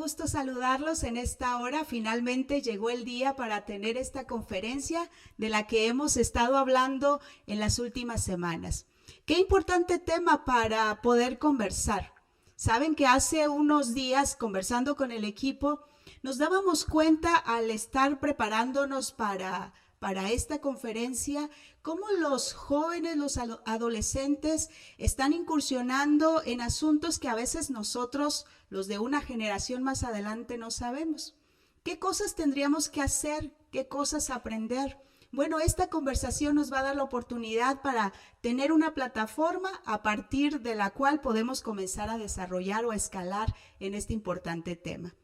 gusto saludarlos en esta hora. Finalmente llegó el día para tener esta conferencia de la que hemos estado hablando en las últimas semanas. Qué importante tema para poder conversar. Saben que hace unos días, conversando con el equipo, nos dábamos cuenta al estar preparándonos para esta conferencia, cómo los jóvenes, los adolescentes están incursionando en asuntos que a veces nosotros, los de una generación más adelante, no sabemos. ¿Qué cosas tendríamos que hacer? ¿Qué cosas aprender? Bueno, esta conversación nos va a dar la oportunidad para tener una plataforma a partir de la cual podemos comenzar a desarrollar o a escalar en este importante tema.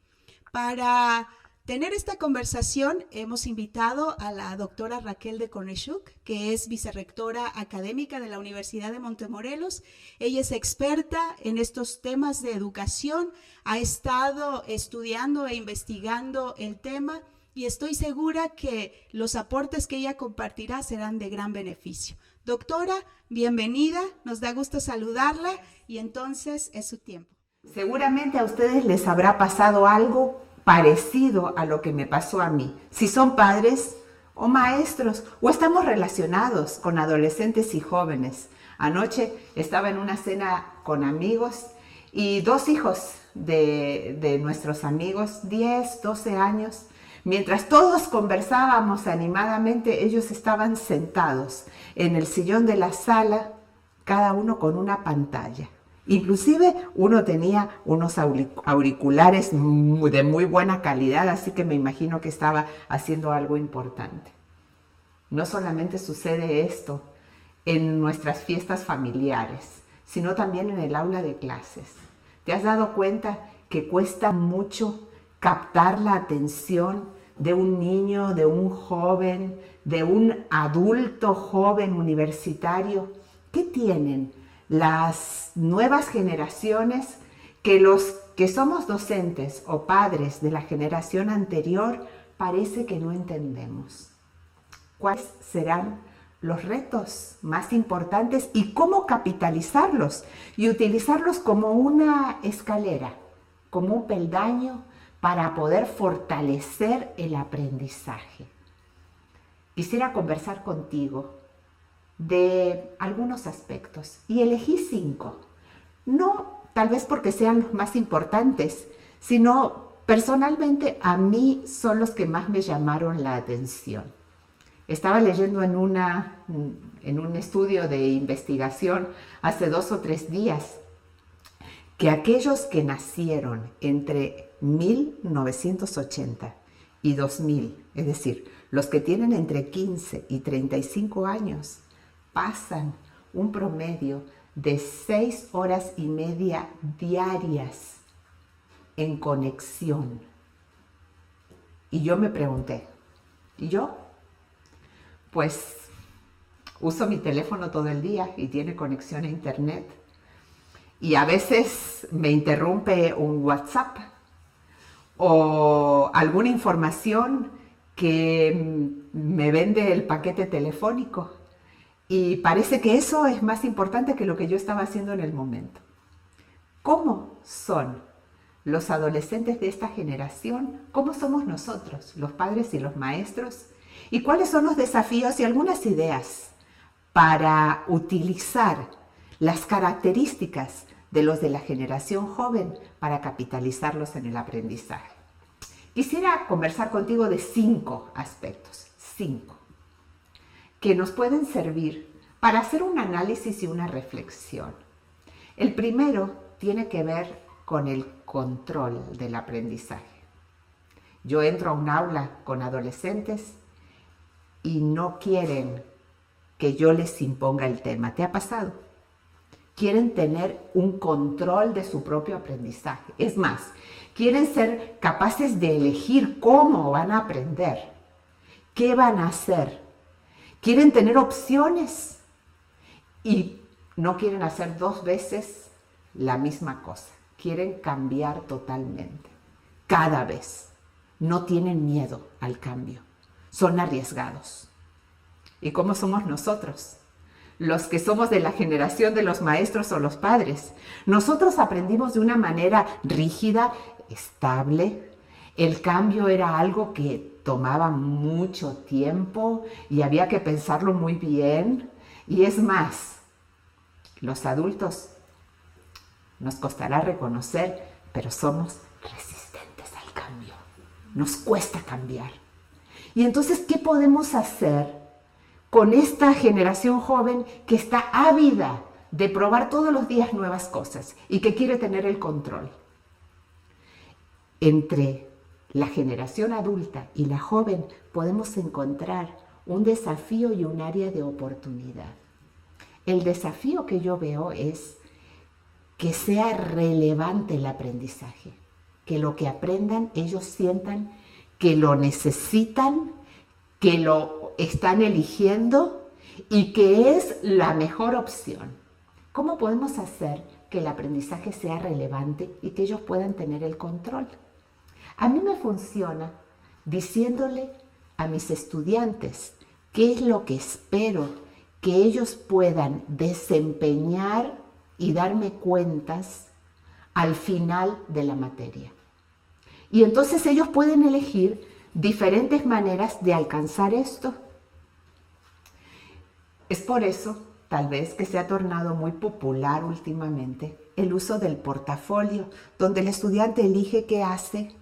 Para tener esta conversación hemos invitado a la doctora Raquel de Cornechuk, que es vicerrectora académica de la Universidad de Montemorelos. Ella es experta en estos temas de educación, ha estado estudiando e investigando el tema y estoy segura que los aportes que ella compartirá serán de gran beneficio. Doctora, bienvenida, nos da gusto saludarla y entonces es su tiempo. Seguramente a ustedes les habrá pasado algo parecido a lo que me pasó a mí, si son padres o maestros o estamos relacionados con adolescentes y jóvenes. Anoche estaba en una cena con amigos y dos hijos de nuestros amigos, 10, 12 años, mientras todos conversábamos animadamente, ellos estaban sentados en el sillón de la sala, cada uno con una pantalla. Inclusive uno tenía unos auriculares de muy buena calidad, así que me imagino que estaba haciendo algo importante. No solamente sucede esto en nuestras fiestas familiares, sino también en el aula de clases. ¿Te has dado cuenta que cuesta mucho captar la atención de un niño, de un joven, de un adulto joven universitario? ¿Qué tienen las nuevas generaciones que los que somos docentes o padres de la generación anterior parece que no entendemos? ¿Cuáles serán los retos más importantes y cómo capitalizarlos y utilizarlos como una escalera, como un peldaño para poder fortalecer el aprendizaje? Quisiera conversar contigo de algunos aspectos y elegí 5, no tal vez porque sean los más importantes, sino personalmente a mí son los que más me llamaron la atención. Estaba leyendo en un estudio de investigación hace 2 o 3 días que aquellos que nacieron entre 1980 y 2000, es decir, los que tienen entre 15 y 35 años, pasan un promedio de 6 horas y media diarias en conexión. Y yo me pregunté, ¿y yo? Pues uso mi teléfono todo el día y tiene conexión a internet. Y a veces me interrumpe un WhatsApp o alguna información que me vende el paquete telefónico. Y parece que eso es más importante que lo que yo estaba haciendo en el momento. ¿Cómo son los adolescentes de esta generación? ¿Cómo somos nosotros, los padres y los maestros? ¿Y cuáles son los desafíos y algunas ideas para utilizar las características de los de la generación joven para capitalizarlos en el aprendizaje? Quisiera conversar contigo de 5 aspectos, 5. Que nos pueden servir para hacer un análisis y una reflexión. El primero tiene que ver con el control del aprendizaje. Yo entro a un aula con adolescentes y no quieren que yo les imponga el tema. ¿Te ha pasado? Quieren tener un control de su propio aprendizaje. Es más, quieren ser capaces de elegir cómo van a aprender, qué van a hacer. Quieren tener opciones y no quieren hacer 2 veces la misma cosa. Quieren cambiar totalmente, cada vez. No tienen miedo al cambio, son arriesgados. ¿Y cómo somos nosotros? Los que somos de la generación de los maestros o los padres. Nosotros aprendimos de una manera rígida, estable. El cambio era algo que tomaba mucho tiempo y había que pensarlo muy bien. Y es más, los adultos nos costará reconocer, pero somos resistentes al cambio. Nos cuesta cambiar. Y entonces, ¿qué podemos hacer con esta generación joven que está ávida de probar todos los días nuevas cosas y que quiere tener el control? Entre la generación adulta y la joven podemos encontrar un desafío y un área de oportunidad. El desafío que yo veo es que sea relevante el aprendizaje, que lo que aprendan ellos sientan que lo necesitan, que lo están eligiendo y que es la mejor opción. ¿Cómo podemos hacer que el aprendizaje sea relevante y que ellos puedan tener el control? A mí me funciona diciéndole a mis estudiantes qué es lo que espero que ellos puedan desempeñar y darme cuentas al final de la materia. Y entonces ellos pueden elegir diferentes maneras de alcanzar esto. Es por eso, tal vez, que se ha tornado muy popular últimamente el uso del portafolio, donde el estudiante elige qué hace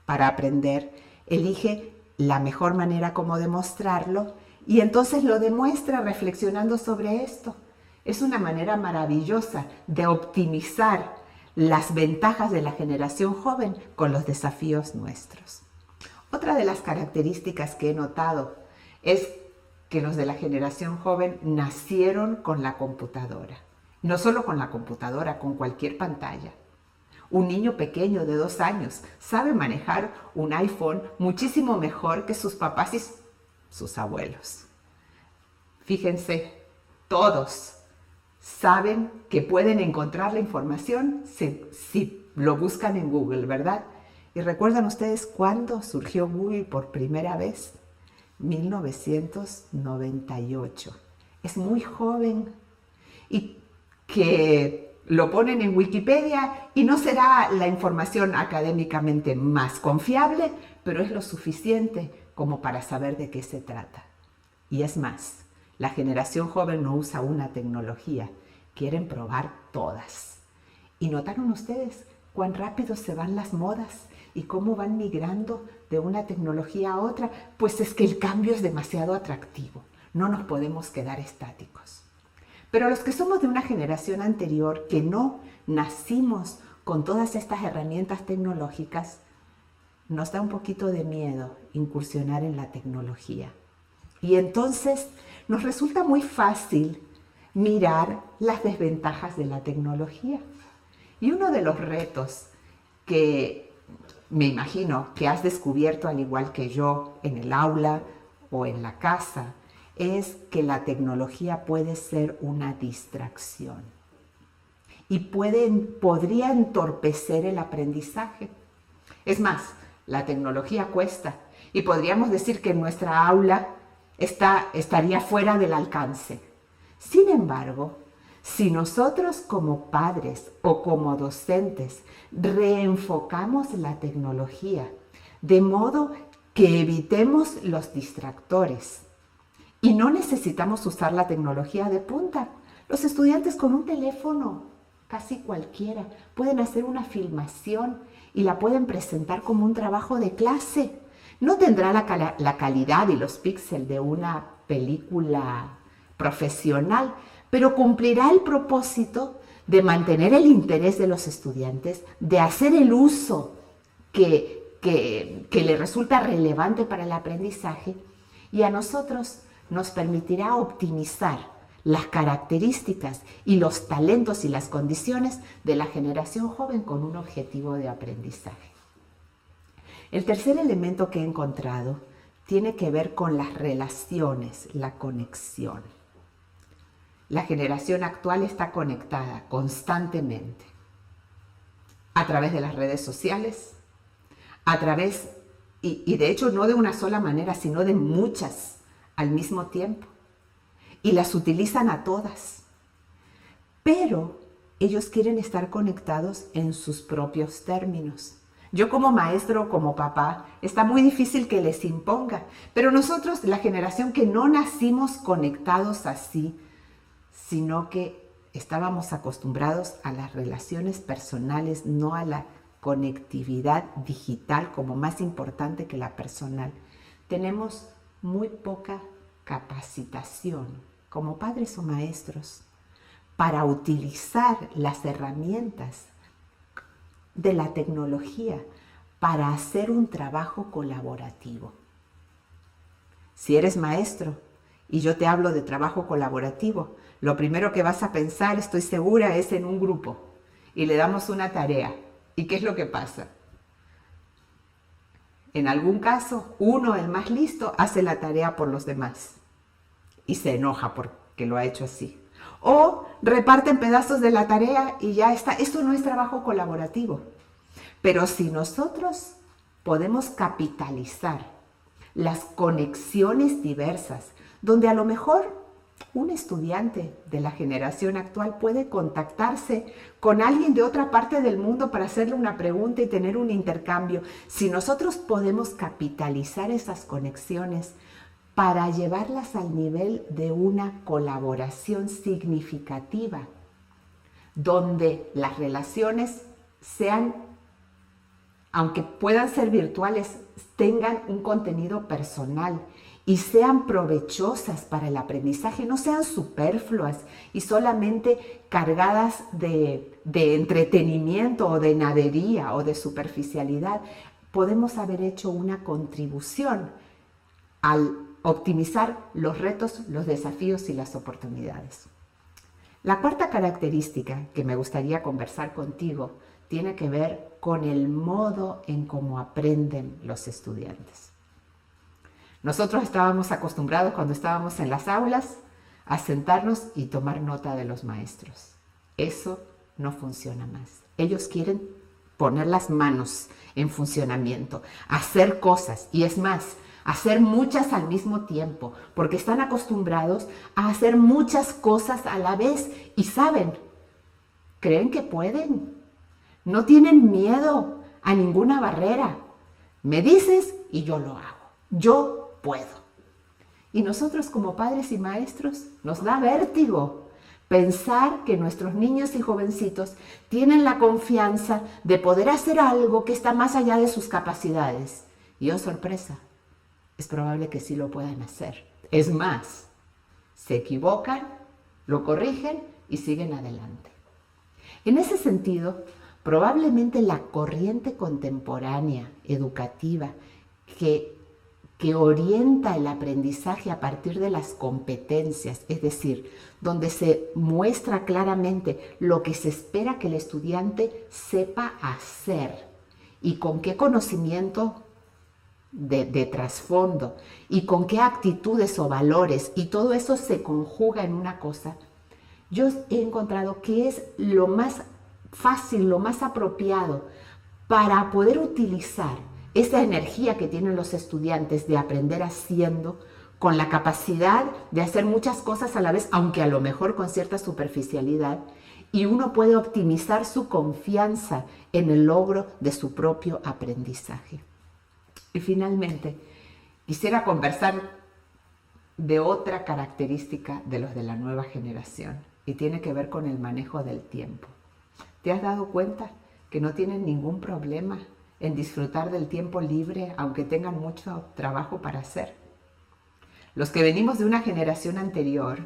para aprender, elige la mejor manera como demostrarlo y entonces lo demuestra reflexionando sobre esto. Es una manera maravillosa de optimizar las ventajas de la generación joven con los desafíos nuestros. Otra de las características que he notado es que los de la generación joven nacieron con la computadora. No solo con la computadora, con cualquier pantalla. Un niño pequeño de 2 años sabe manejar un iPhone muchísimo mejor que sus papás y sus abuelos. Fíjense, todos saben que pueden encontrar la información si lo buscan en Google, ¿verdad? ¿Y recuerdan ustedes cuándo surgió Google por primera vez? 1998. Es muy joven. Y que lo ponen en Wikipedia y no será la información académicamente más confiable, pero es lo suficiente como para saber de qué se trata. Y es más, la generación joven no usa una tecnología, quieren probar todas. ¿Y notaron ustedes cuán rápido se van las modas y cómo van migrando de una tecnología a otra? Pues es que el cambio es demasiado atractivo, no nos podemos quedar estáticos. Pero los que somos de una generación anterior, que no nacimos con todas estas herramientas tecnológicas, nos da un poquito de miedo incursionar en la tecnología. Y entonces nos resulta muy fácil mirar las desventajas de la tecnología. Y uno de los retos que me imagino que has descubierto al igual que yo en el aula o en la casa es que la tecnología puede ser una distracción y podría entorpecer el aprendizaje. Es más, la tecnología cuesta y podríamos decir que nuestra aula estaría fuera del alcance. Sin embargo, si nosotros como padres o como docentes reenfocamos la tecnología de modo que evitemos los distractores y no necesitamos usar la tecnología de punta, los estudiantes con un teléfono, casi cualquiera, pueden hacer una filmación y la pueden presentar como un trabajo de clase. No tendrá la calidad y los píxeles de una película profesional, pero cumplirá el propósito de mantener el interés de los estudiantes, de hacer el uso que le resulta relevante para el aprendizaje, y a nosotros nos permitirá optimizar las características y los talentos y las condiciones de la generación joven con un objetivo de aprendizaje. El tercer elemento que he encontrado tiene que ver con las relaciones, la conexión. La generación actual está conectada constantemente a través de las redes sociales, y de hecho no de una sola manera, sino de muchas al mismo tiempo. Y las utilizan a todas. Pero ellos quieren estar conectados en sus propios términos. Yo como maestro, como papá, está muy difícil que les imponga. Pero nosotros, la generación que no nacimos conectados así, sino que estábamos acostumbrados a las relaciones personales, no a la conectividad digital como más importante que la personal. Tenemos muy poca capacitación como padres o maestros para utilizar las herramientas de la tecnología para hacer un trabajo colaborativo. Si eres maestro y yo te hablo de trabajo colaborativo, lo primero que vas a pensar, estoy segura, es en un grupo y le damos una tarea. ¿Y qué es lo que pasa? En algún caso, uno, el más listo, hace la tarea por los demás y se enoja porque lo ha hecho así. O reparten pedazos de la tarea y ya está. Esto no es trabajo colaborativo. Pero si nosotros podemos capitalizar las conexiones diversas, donde a lo mejor un estudiante de la generación actual puede contactarse con alguien de otra parte del mundo para hacerle una pregunta y tener un intercambio. Si nosotros podemos capitalizar esas conexiones para llevarlas al nivel de una colaboración significativa, donde las relaciones sean, aunque puedan ser virtuales, tengan un contenido personal y sean provechosas para el aprendizaje, no sean superfluas y solamente cargadas de entretenimiento o de nadería o de superficialidad, podemos haber hecho una contribución al optimizar los retos, los desafíos y las oportunidades. La cuarta característica que me gustaría conversar contigo tiene que ver con el modo en cómo aprenden los estudiantes. Nosotros estábamos acostumbrados cuando estábamos en las aulas a sentarnos y tomar nota de los maestros. Eso no funciona más. Ellos quieren poner las manos en funcionamiento, hacer cosas y es más, hacer muchas al mismo tiempo, porque están acostumbrados a hacer muchas cosas a la vez y saben, creen que pueden, no tienen miedo a ninguna barrera. Me dices y yo lo hago, yo puedo. Y nosotros como padres y maestros nos da vértigo pensar que nuestros niños y jovencitos tienen la confianza de poder hacer algo que está más allá de sus capacidades. Y oh sorpresa, es probable que sí lo puedan hacer. Es más, se equivocan, lo corrigen y siguen adelante. En ese sentido, probablemente la corriente contemporánea educativa que orienta el aprendizaje a partir de las competencias, es decir, donde se muestra claramente lo que se espera que el estudiante sepa hacer y con qué conocimiento de trasfondo y con qué actitudes o valores, y todo eso se conjuga en una cosa. Yo he encontrado que es lo más fácil, lo más apropiado para poder utilizar esa energía que tienen los estudiantes de aprender haciendo, con la capacidad de hacer muchas cosas a la vez, aunque a lo mejor con cierta superficialidad, y uno puede optimizar su confianza en el logro de su propio aprendizaje. Y finalmente, quisiera conversar de otra característica de los de la nueva generación, y tiene que ver con el manejo del tiempo. ¿Te has dado cuenta que no tienen ningún problema en disfrutar del tiempo libre, aunque tengan mucho trabajo para hacer? Los que venimos de una generación anterior,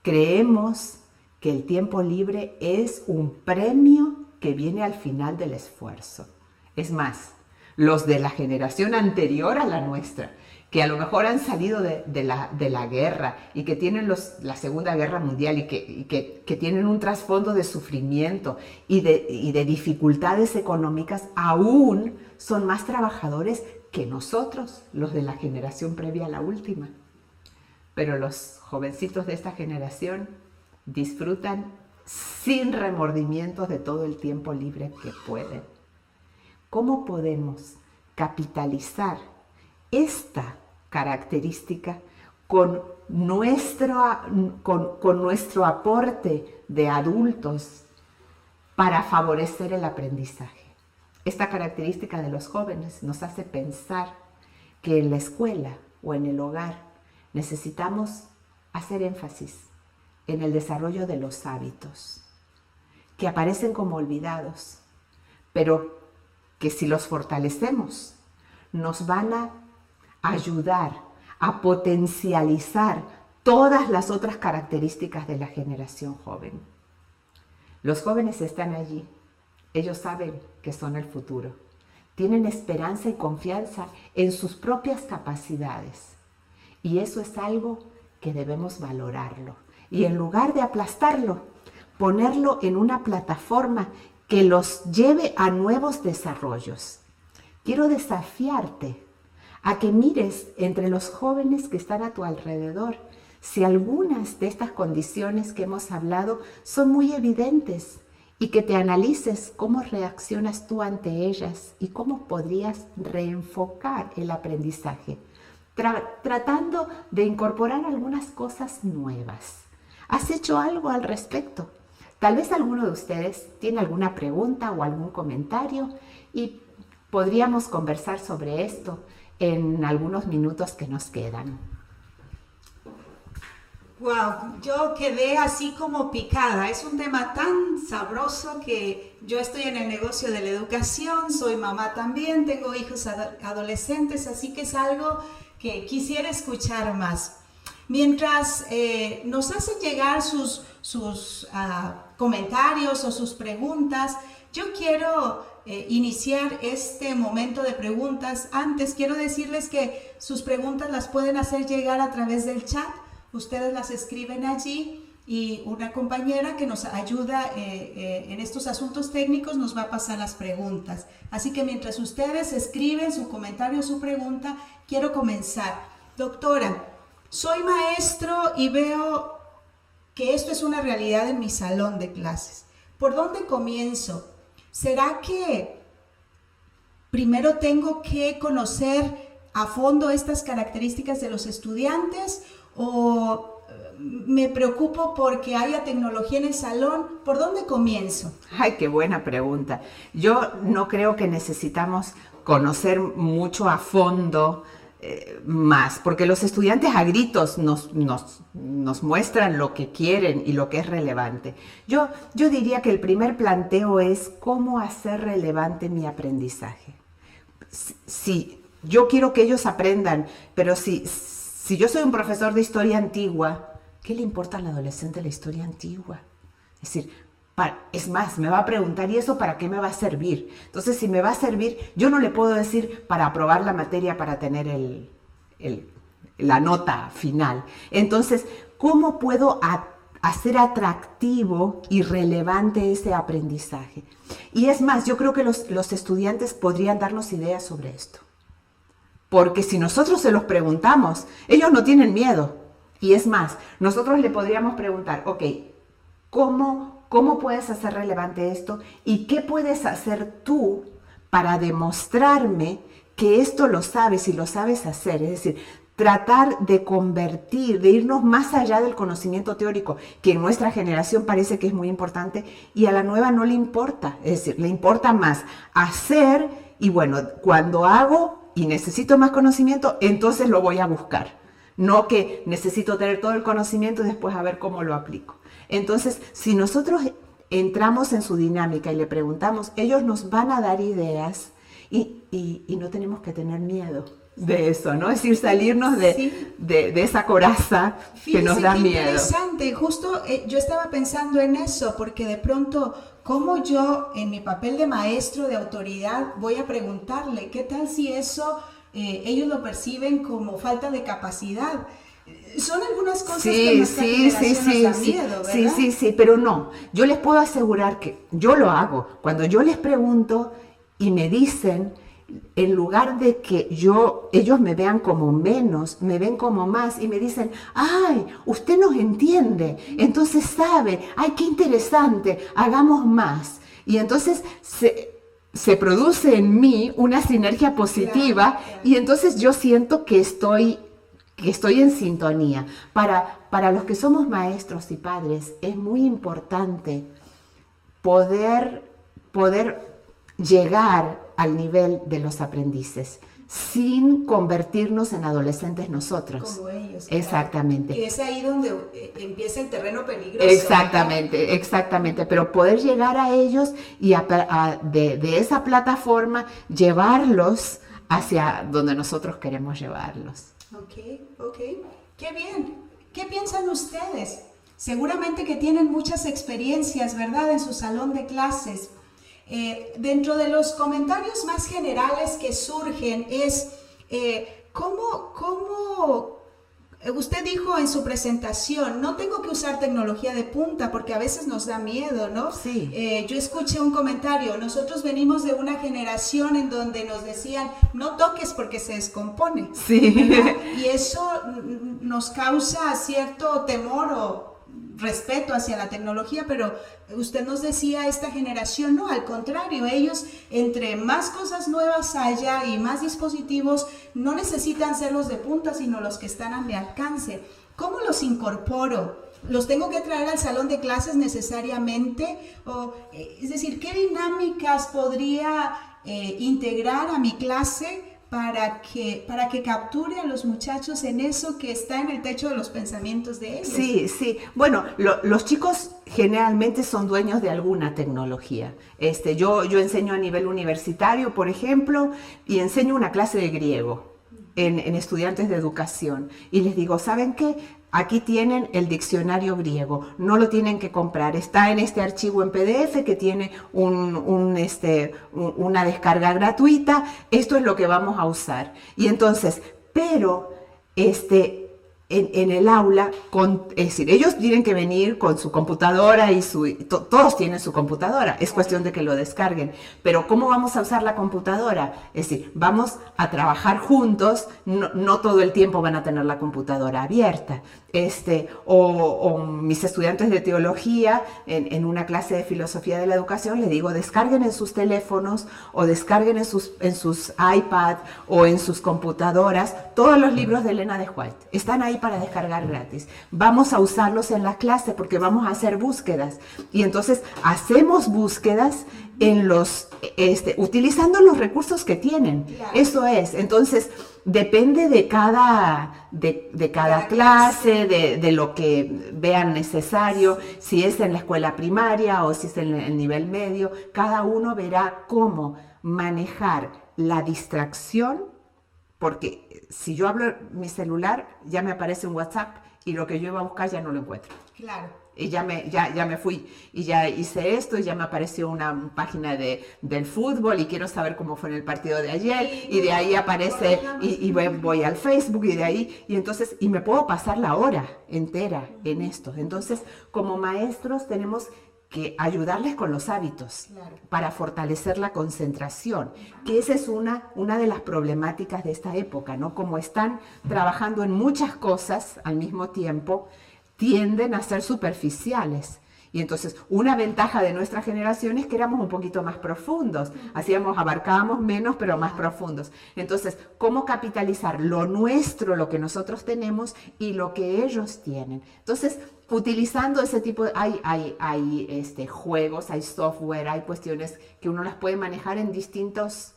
creemos que el tiempo libre es un premio que viene al final del esfuerzo. Es más, los de la generación anterior a la nuestra, que a lo mejor han salido de la guerra y que tienen la Segunda Guerra Mundial y que tienen un trasfondo de sufrimiento y de dificultades económicas, aún son más trabajadores que nosotros, los de la generación previa a la última. Pero los jovencitos de esta generación disfrutan sin remordimientos de todo el tiempo libre que pueden. ¿Cómo podemos capitalizar esta característica con nuestro aporte de adultos para favorecer el aprendizaje? Esta característica de los jóvenes nos hace pensar que en la escuela o en el hogar necesitamos hacer énfasis en el desarrollo de los hábitos, que aparecen como olvidados, pero que si los fortalecemos, nos van a ayudar a potencializar todas las otras características de la generación joven. Los jóvenes están allí, ellos saben que son el futuro, tienen esperanza y confianza en sus propias capacidades, y eso es algo que debemos valorarlo, y en lugar de aplastarlo, ponerlo en una plataforma que los lleve a nuevos desarrollos. Quiero desafiarte a que mires entre los jóvenes que están a tu alrededor si algunas de estas condiciones que hemos hablado son muy evidentes y que te analices cómo reaccionas tú ante ellas y cómo podrías reenfocar el aprendizaje, tratando de incorporar algunas cosas nuevas. ¿Has hecho algo al respecto? Tal vez alguno de ustedes tiene alguna pregunta o algún comentario y podríamos conversar sobre esto en algunos minutos que nos quedan. Wow, yo quedé así como picada. Es un tema tan sabroso que yo estoy en el negocio de la educación, soy mamá también, tengo hijos adolescentes, así que es algo que quisiera escuchar más. Mientras nos hacen llegar sus comentarios o sus preguntas, yo quiero iniciar este momento de preguntas. Antes quiero decirles que sus preguntas las pueden hacer llegar a través del chat. Ustedes las escriben allí y una compañera que nos ayuda en estos asuntos técnicos nos va a pasar las preguntas. Así que mientras ustedes escriben su comentario o su pregunta, quiero comenzar. Doctora, soy maestro y veo que esto es una realidad en mi salón de clases. ¿Por dónde comienzo? ¿Será que primero tengo que conocer a fondo estas características de los estudiantes o me preocupo porque haya tecnología en el salón? ¿Por dónde comienzo? Ay, qué buena pregunta. Yo no creo que necesitamos conocer mucho a fondo más, porque los estudiantes a gritos nos muestran lo que quieren y lo que es relevante. Yo diría que el primer planteo es cómo hacer relevante mi aprendizaje. Si yo quiero que ellos aprendan, pero si yo soy un profesor de historia antigua, ¿qué le importa al adolescente la historia antigua? Es decir, es más, me va a preguntar, ¿y eso para qué me va a servir? Entonces, si me va a servir, yo no le puedo decir para aprobar la materia, para tener la nota final. Entonces, ¿cómo puedo hacer atractivo y relevante ese aprendizaje? Y es más, yo creo que los estudiantes podrían darnos ideas sobre esto. Porque si nosotros se los preguntamos, ellos no tienen miedo. Y es más, nosotros le podríamos preguntar, ok, ¿cómo puedes hacer relevante esto? ¿Y qué puedes hacer tú para demostrarme que esto lo sabes y lo sabes hacer? Es decir, tratar de convertir, de irnos más allá del conocimiento teórico, que en nuestra generación parece que es muy importante y a la nueva no le importa. Es decir, le importa más hacer y bueno, cuando hago y necesito más conocimiento, entonces lo voy a buscar. No que necesito tener todo el conocimiento y después a ver cómo lo aplico. Entonces, si nosotros entramos en su dinámica y le preguntamos, ellos nos van a dar ideas y no tenemos que tener miedo de eso, ¿no? Es decir, salirnos de esa coraza que nos da miedo. Interesante, justo yo estaba pensando en eso, porque de pronto, ¿cómo yo en mi papel de maestro, de autoridad, voy a preguntarle? ¿Qué tal si eso ellos lo perciben como falta de capacidad? Son algunas cosas que nuestra generación nos da miedo, ¿verdad? Sí, pero no. Yo les puedo asegurar que yo lo hago. Cuando yo les pregunto y me dicen, en lugar de que ellos me vean como menos, me ven como más y me dicen, ay, usted nos entiende, entonces sabe, ay, qué interesante, hagamos más. Y entonces se produce en mí una sinergia positiva, claro. Y entonces yo siento que estoy en sintonía. Para los que somos maestros y padres es muy importante poder llegar al nivel de los aprendices, sin convertirnos en adolescentes nosotros. Como ellos. Exactamente. Que es ahí donde empieza el terreno peligroso. Exactamente, ¿no? Exactamente. Pero poder llegar a ellos y de esa plataforma llevarlos hacia donde nosotros queremos llevarlos. Ok. Qué bien. ¿Qué piensan ustedes? Seguramente que tienen muchas experiencias, ¿verdad?, en su salón de clases. Dentro de los comentarios más generales que surgen es, ¿cómo usted dijo en su presentación, no tengo que usar tecnología de punta porque a veces nos da miedo, ¿no? Sí. Yo escuché un comentario, nosotros venimos de una generación en donde nos decían, no toques porque se descompone. Sí. ¿Verdad? Y eso nos causa cierto temor o respeto hacia la tecnología, pero usted nos decía, esta generación no, al contrario, ellos entre más cosas nuevas haya y más dispositivos, no necesitan ser los de punta, sino los que están a mi alcance. ¿Cómo los incorporo? ¿Los tengo que traer al salón de clases necesariamente? Es decir, ¿qué dinámicas podría integrar a mi clase para que capture a los muchachos en eso que está en el techo de los pensamientos de ellos? Sí. Bueno, los chicos generalmente son dueños de alguna tecnología. Yo enseño a nivel universitario, por ejemplo, y enseño una clase de griego en estudiantes de educación. Y les digo, ¿saben qué? Aquí tienen el diccionario griego, no lo tienen que comprar, está en este archivo en PDF que tiene una descarga gratuita, esto es lo que vamos a usar. Y entonces, pero en el aula, es decir, ellos tienen que venir con su computadora y todos tienen su computadora, es cuestión de que lo descarguen, pero ¿cómo vamos a usar la computadora? Es decir, vamos a trabajar juntos, no todo el tiempo van a tener la computadora abierta. O mis estudiantes de teología, en una clase de filosofía de la educación, les digo, descarguen en sus teléfonos o descarguen en sus iPad o en sus computadoras todos los libros de Elena de White. Están ahí para descargar gratis. Vamos a usarlos en la clase porque vamos a hacer búsquedas. Y entonces hacemos búsquedas utilizando los recursos que tienen. Claro. Eso es. Entonces, depende de cada clase, de lo que vean necesario, si es en la escuela primaria o si es en el nivel medio, cada uno verá cómo manejar la distracción, porque si yo hablo mi celular, ya me aparece un WhatsApp y lo que yo iba a buscar ya no lo encuentro. Claro. Y ya me fui y ya hice esto y ya me apareció una página del fútbol y quiero saber cómo fue en el partido de ayer y de ahí aparece y voy al Facebook y de ahí y me puedo pasar la hora entera en esto. Entonces, como maestros tenemos que ayudarles con los hábitos, claro, para fortalecer la concentración, que esa es una de las problemáticas de esta época, ¿no? Como están trabajando en muchas cosas al mismo tiempo, tienden a ser superficiales. Y entonces, una ventaja de nuestra generación es que éramos un poquito más profundos. Abarcábamos menos, pero más profundos. Entonces, ¿cómo capitalizar lo nuestro, lo que nosotros tenemos y lo que ellos tienen? Entonces, utilizando ese tipo hay juegos, hay software, hay cuestiones que uno las puede manejar en distintos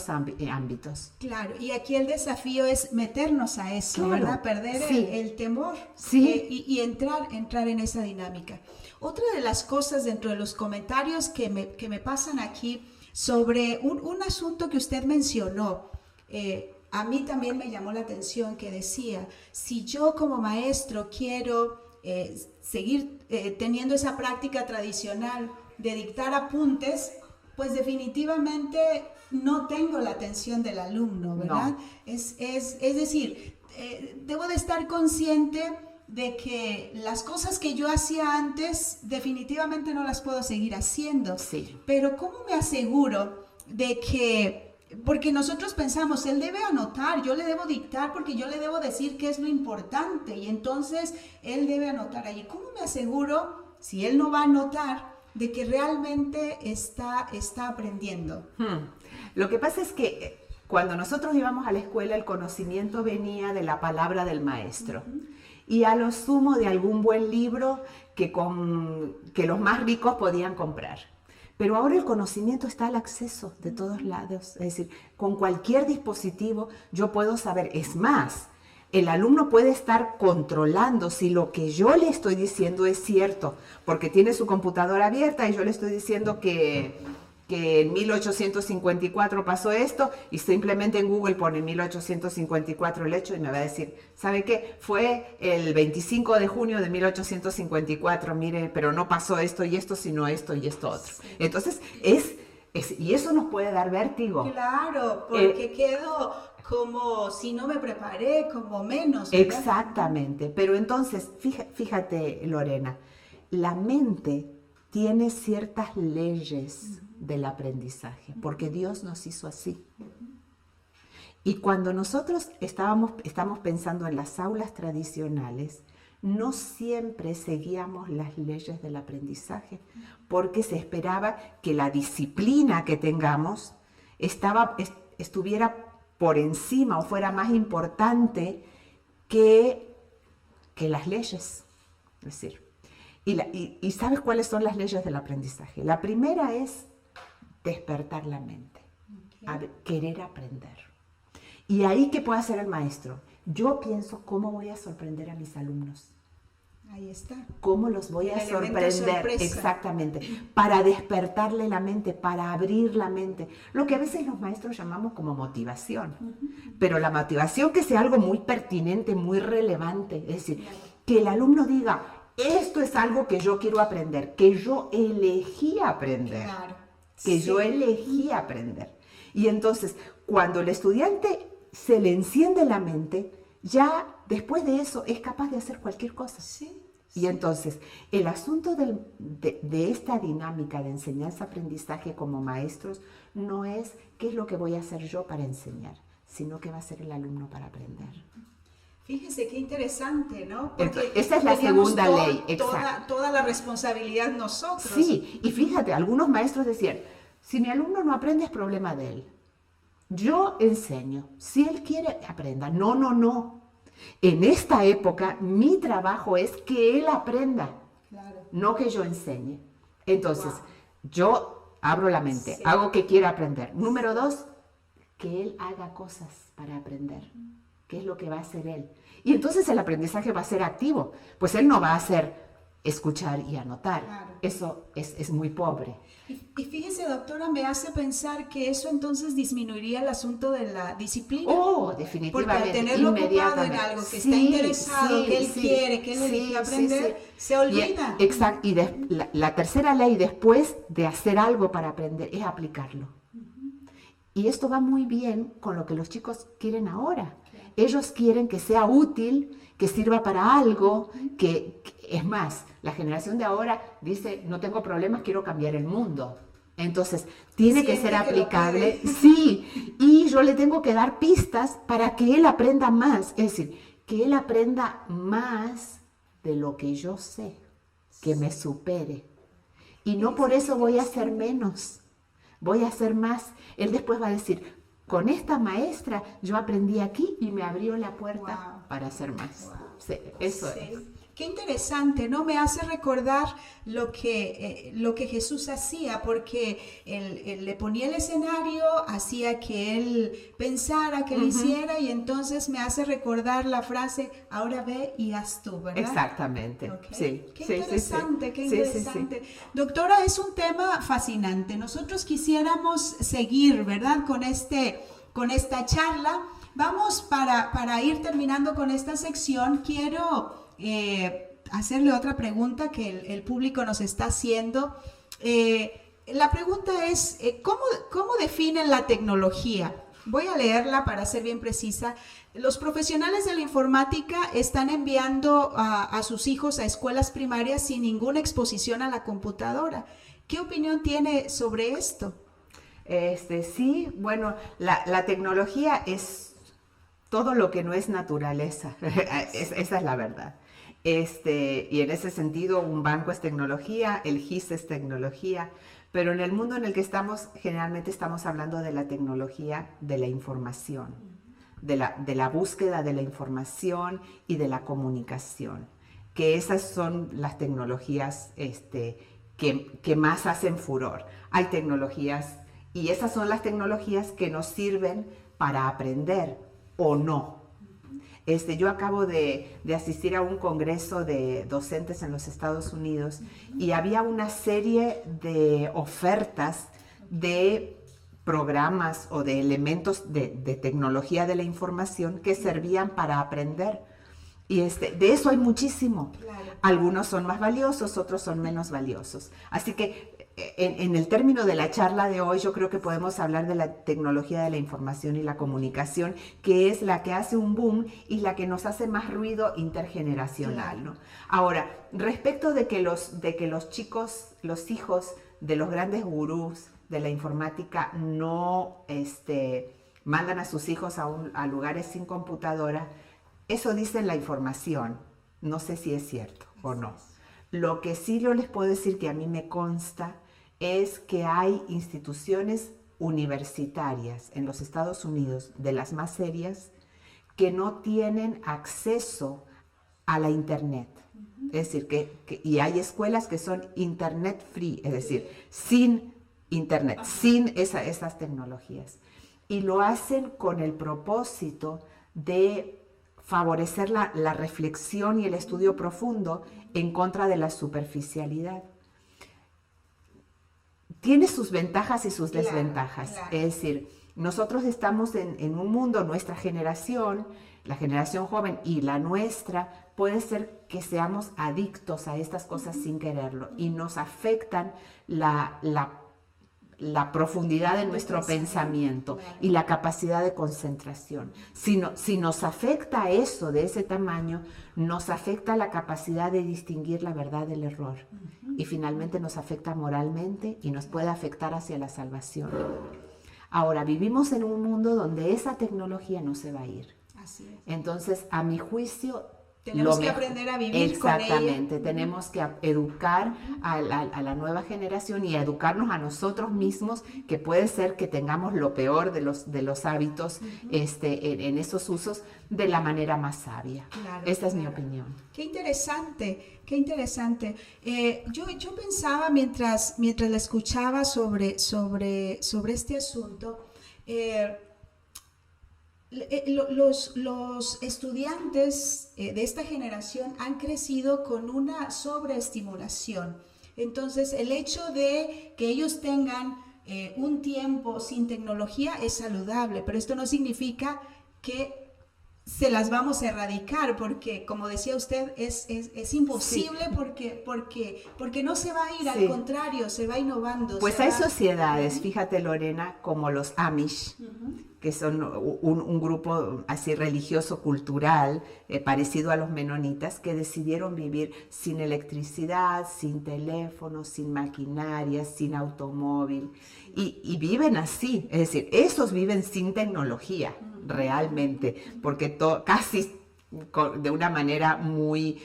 ámbitos. Claro, y aquí el desafío es meternos a eso, claro, ¿verdad? Perder el temor, sí, y entrar en esa dinámica. Otra de las cosas dentro de los comentarios que me pasan aquí sobre un asunto que usted mencionó, a mí también me llamó la atención, que decía, si yo como maestro quiero seguir teniendo esa práctica tradicional de dictar apuntes, pues definitivamente no tengo la atención del alumno, ¿verdad? No. Es decir, debo de estar consciente de que las cosas que yo hacía antes definitivamente no las puedo seguir haciendo. Sí. Pero ¿cómo me aseguro de que, porque nosotros pensamos, él debe anotar, yo le debo dictar porque yo le debo decir qué es lo importante y entonces él debe anotar allí. ¿Cómo me aseguro, si él no va a anotar, de que realmente está aprendiendo? Lo que pasa es que cuando nosotros íbamos a la escuela, el conocimiento venía de la palabra del maestro. Y a lo sumo de algún buen libro que los más ricos podían comprar. Pero ahora el conocimiento está al acceso de todos lados. Es decir, con cualquier dispositivo yo puedo saber. Es más, el alumno puede estar controlando si lo que yo le estoy diciendo es cierto, porque tiene su computadora abierta y yo le estoy diciendo que en 1854 pasó esto, y simplemente en Google pone 1854 el hecho y me va a decir, ¿sabe qué? Fue el 25 de junio de 1854, mire, pero no pasó esto y esto, sino esto y esto otro. Sí. Entonces, y eso nos puede dar vértigo. Claro, porque quedo como si no me preparé, como menos, ¿verdad? Exactamente, pero entonces, fíjate, Lorena, la mente tiene ciertas leyes del aprendizaje, porque Dios nos hizo así. Y cuando nosotros estamos pensando en las aulas tradicionales, no siempre seguíamos las leyes del aprendizaje, porque se esperaba que la disciplina que tengamos estuviera por encima o fuera más importante que las leyes. Es decir, y ¿sabes cuáles son las leyes del aprendizaje? La primera es despertar la mente, querer aprender. ¿Y ahí qué puede hacer el maestro? Yo pienso cómo voy a sorprender a mis alumnos. Ahí está. ¿Cómo los voy a sorprender? Exactamente. Para despertarle la mente, para abrir la mente. Lo que a veces los maestros llamamos como motivación. Pero la motivación que sea algo muy pertinente, muy relevante. Es decir, que el alumno diga, esto es algo que yo quiero aprender, que yo elegí aprender. Claro. Que yo elegí aprender. Y entonces, cuando el estudiante se le enciende la mente, ya después de eso es capaz de hacer cualquier cosa. Sí. Y entonces, el asunto de esta dinámica de enseñanza-aprendizaje como maestros no es qué es lo que voy a hacer yo para enseñar, sino qué va a hacer el alumno para aprender. Fíjese qué interesante, ¿no? Porque esa es la segunda ley. Toda la responsabilidad nosotros. Sí, y fíjate, algunos maestros decían, si mi alumno no aprende es problema de él. Yo enseño, si él quiere, aprenda. No. En esta época, mi trabajo es que él aprenda, claro, no que yo enseñe. Entonces, yo abro la mente, hago que quiera aprender. Número 2, que él haga cosas para aprender. ¿Qué es lo que va a hacer él? Y entonces el aprendizaje va a ser activo, pues él no va a hacer escuchar y anotar. Claro. Eso es muy pobre. Y fíjese, doctora, me hace pensar que eso entonces disminuiría el asunto de la disciplina. Oh, definitivamente. Porque al tenerlo ocupado en algo que está interesado, que él quiere, que él elige aprender, se olvida. Exacto. Y la tercera ley después de hacer algo para aprender es aplicarlo. Y esto va muy bien con lo que los chicos quieren ahora. Claro. Ellos quieren que sea útil, que sirva para algo, que es más, la generación de ahora dice, no tengo problemas, quiero cambiar el mundo. Entonces, tiene que ser aplicable. Sí, y yo le tengo que dar pistas para que él aprenda más. Es decir, que él aprenda más de lo que yo sé, que me supere. Y no por eso voy a hacer menos, voy a hacer más. Él después va a decir, con esta maestra yo aprendí aquí y me abrió la puerta para hacer más. Wow. Sí, eso es. Qué interesante, ¿no? Me hace recordar lo que Jesús hacía, porque él le ponía el escenario, hacía que él pensara, que él hiciera, y entonces me hace recordar la frase, ahora ve y haz tú, ¿verdad? Exactamente, okay. Sí. Qué interesante, qué interesante. Sí. Doctora, es un tema fascinante. Nosotros quisiéramos seguir, ¿verdad? Con esta charla. Vamos para ir terminando con esta sección. Quiero hacerle otra pregunta que el público nos está haciendo. La pregunta es, ¿cómo definen la tecnología? Voy a leerla para ser bien precisa. Los profesionales de la informática están enviando a sus hijos a escuelas primarias sin ninguna exposición a la computadora. ¿Qué opinión tiene sobre esto? Sí, bueno, la tecnología es todo lo que no es naturaleza. Esa es la verdad. Y en ese sentido, un banco es tecnología, el GIS es tecnología, pero en el mundo en el que estamos, generalmente estamos hablando de la tecnología de la información, de la búsqueda de la información y de la comunicación, que esas son las tecnologías que más hacen furor. Hay tecnologías y esas son las tecnologías que nos sirven para aprender o no. Yo acabo de asistir a un congreso de docentes en los Estados Unidos y había una serie de ofertas de programas o de elementos de tecnología de la información que servían para aprender. Y de eso hay muchísimo. Claro. Algunos son más valiosos, otros son menos valiosos. Así que en el término de la charla de hoy, yo creo que podemos hablar de la tecnología de la información y la comunicación, que es la que hace un boom y la que nos hace más ruido intergeneracional, ¿no? Ahora, respecto de que los chicos, los hijos de los grandes gurús de la informática no mandan a sus hijos a lugares sin computadora, eso dice la información. No sé si es cierto o no. Lo que sí yo les puedo decir que a mí me consta es que hay instituciones universitarias en los Estados Unidos, de las más serias, que no tienen acceso a la Internet. Es decir, y hay escuelas que son Internet free, es decir, sin Internet, sin esas tecnologías. Y lo hacen con el propósito de favorecer la reflexión y el estudio profundo en contra de la superficialidad. Tiene sus ventajas y sus desventajas. Claro. Es decir, nosotros estamos en un mundo, nuestra generación, la generación joven y la nuestra, puede ser que seamos adictos a estas cosas sin quererlo y nos afectan la profundidad de nuestro pensamiento y la capacidad de concentración. Si nos afecta eso de ese tamaño, nos afecta la capacidad de distinguir la verdad del error. Y finalmente nos afecta moralmente y nos puede afectar hacia la salvación. Ahora, vivimos en un mundo donde esa tecnología no se va a ir. Así es. Entonces, a mi juicio, tenemos que aprender a vivir con ella. Exactamente, tenemos que educar a la nueva generación y a educarnos a nosotros mismos, que puede ser que tengamos lo peor de los hábitos en esos usos de la manera más sabia. Claro, Esta es mi opinión. Qué interesante, qué interesante. Yo pensaba mientras la escuchaba sobre este asunto, los estudiantes de esta generación han crecido con una sobreestimulación. Entonces, el hecho de que ellos tengan un tiempo sin tecnología es saludable, pero esto no significa que se las vamos a erradicar, porque, como decía usted, es imposible. Sí. porque no se va a ir, sí. Al contrario, se va innovando. Pues hay sociedades, fíjate, Lorena, como los Amish, que son un grupo así religioso, cultural, parecido a los menonitas, que decidieron vivir sin electricidad, sin teléfono, sin maquinaria, sin automóvil, y viven así, es decir, esos viven sin tecnología, realmente, porque casi de una manera muy,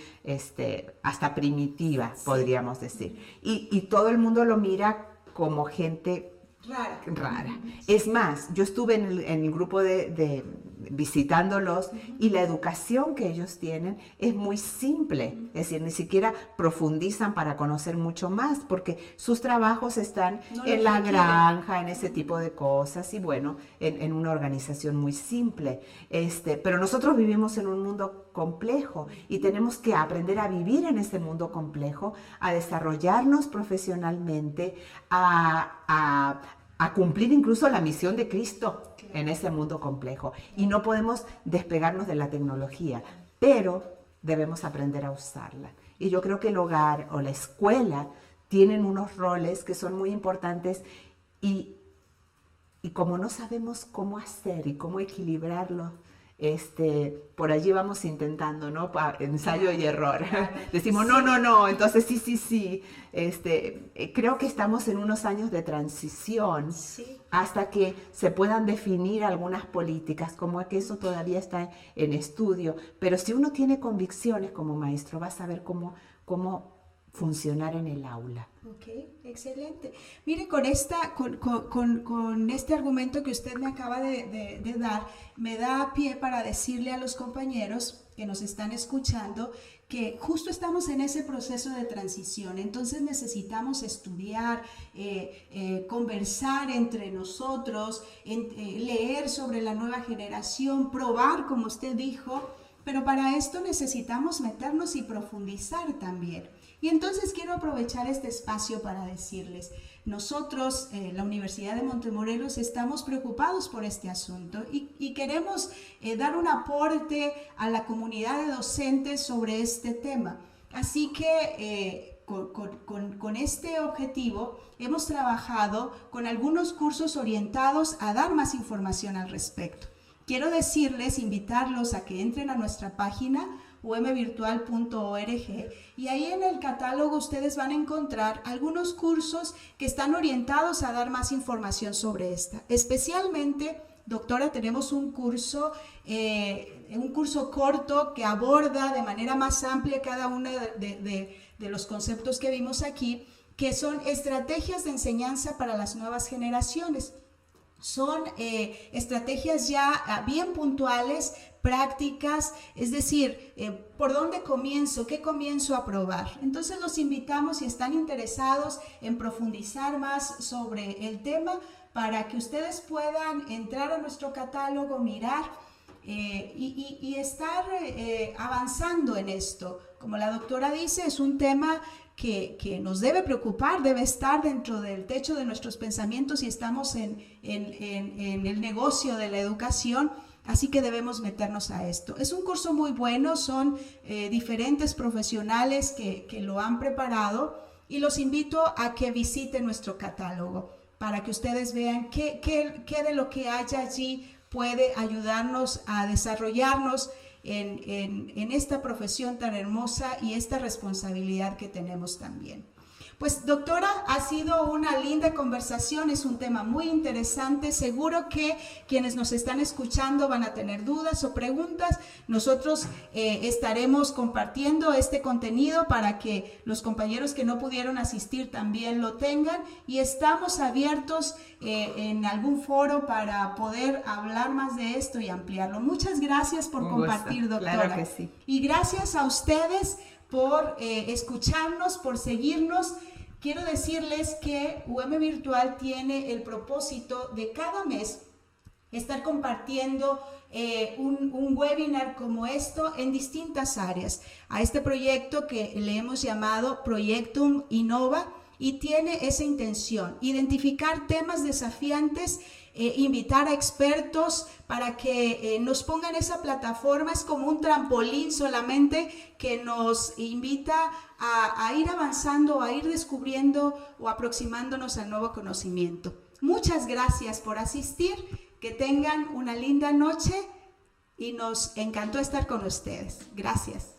hasta primitiva, sí. Podríamos decir, y todo el mundo lo mira como gente rara. Es más, yo estuve en el grupo de visitándolos y la educación que ellos tienen es muy simple, es decir, ni siquiera profundizan para conocer mucho más, porque sus trabajos están en la granja, en ese tipo de cosas, y bueno, en una organización muy simple. Pero nosotros vivimos en un mundo complejo y tenemos que aprender a vivir en ese mundo complejo, a desarrollarnos profesionalmente, a cumplir incluso la misión de Cristo en ese mundo complejo. Y no podemos despegarnos de la tecnología, pero debemos aprender a usarla. Y yo creo que el hogar o la escuela tienen unos roles que son muy importantes y como no sabemos cómo hacer y cómo equilibrarlo, por allí vamos intentando, ¿no? Ensayo y error. Decimos, sí. no, entonces sí. Creo que estamos en unos años de transición, sí. Hasta que se puedan definir algunas políticas, como es que eso todavía está en estudio. Pero si uno tiene convicciones como maestro, va a saber cómo funcionar en el aula. Ok, excelente. Mire, con este argumento que usted me acaba de dar, me da pie para decirle a los compañeros que nos están escuchando que justo estamos en ese proceso de transición, entonces necesitamos estudiar, conversar entre nosotros, leer sobre la nueva generación, probar, como usted dijo, pero para esto necesitamos meternos y profundizar también. Y entonces quiero aprovechar este espacio para decirles, nosotros, la Universidad de Montemorelos, estamos preocupados por este asunto y queremos dar un aporte a la comunidad de docentes sobre este tema. Así que con este objetivo hemos trabajado con algunos cursos orientados a dar más información al respecto. Quiero decirles, invitarlos a que entren a nuestra página umvirtual.org y ahí en el catálogo ustedes van a encontrar algunos cursos que están orientados a dar más información sobre esta. Especialmente, doctora, tenemos un curso corto que aborda de manera más amplia cada uno de los conceptos que vimos aquí, que son estrategias de enseñanza para las nuevas generaciones. Son estrategias ya bien puntuales, prácticas, es decir, ¿por dónde comienzo? ¿Qué comienzo a probar? Entonces los invitamos, si están interesados en profundizar más sobre el tema, para que ustedes puedan entrar a nuestro catálogo, mirar y estar avanzando en esto. Como la doctora dice, es un tema que nos debe preocupar, debe estar dentro del techo de nuestros pensamientos si estamos en el negocio de la educación, así que debemos meternos a esto. Es un curso muy bueno, son diferentes profesionales que lo han preparado y los invito a que visiten nuestro catálogo para que ustedes vean qué de lo que haya allí puede ayudarnos a desarrollarnos en esta profesión tan hermosa y esta responsabilidad que tenemos también. Pues doctora, ha sido una linda conversación, es un tema muy interesante, seguro que quienes nos están escuchando van a tener dudas o preguntas. Nosotros estaremos compartiendo este contenido para que los compañeros que no pudieron asistir también lo tengan y estamos abiertos en algún foro para poder hablar más de esto y ampliarlo. Muchas gracias por compartir, doctora. Claro que sí. Y gracias a ustedes por escucharnos, por seguirnos. Quiero decirles que UM Virtual tiene el propósito de cada mes estar compartiendo un webinar como esto en distintas áreas. A este proyecto que le hemos llamado Proyectum Innova y tiene esa intención, identificar temas desafiantes, invitar a expertos para que nos pongan esa plataforma. Es como un trampolín solamente que nos invita a ir avanzando, a ir descubriendo o aproximándonos al nuevo conocimiento. Muchas gracias por asistir, que tengan una linda noche y nos encantó estar con ustedes. Gracias.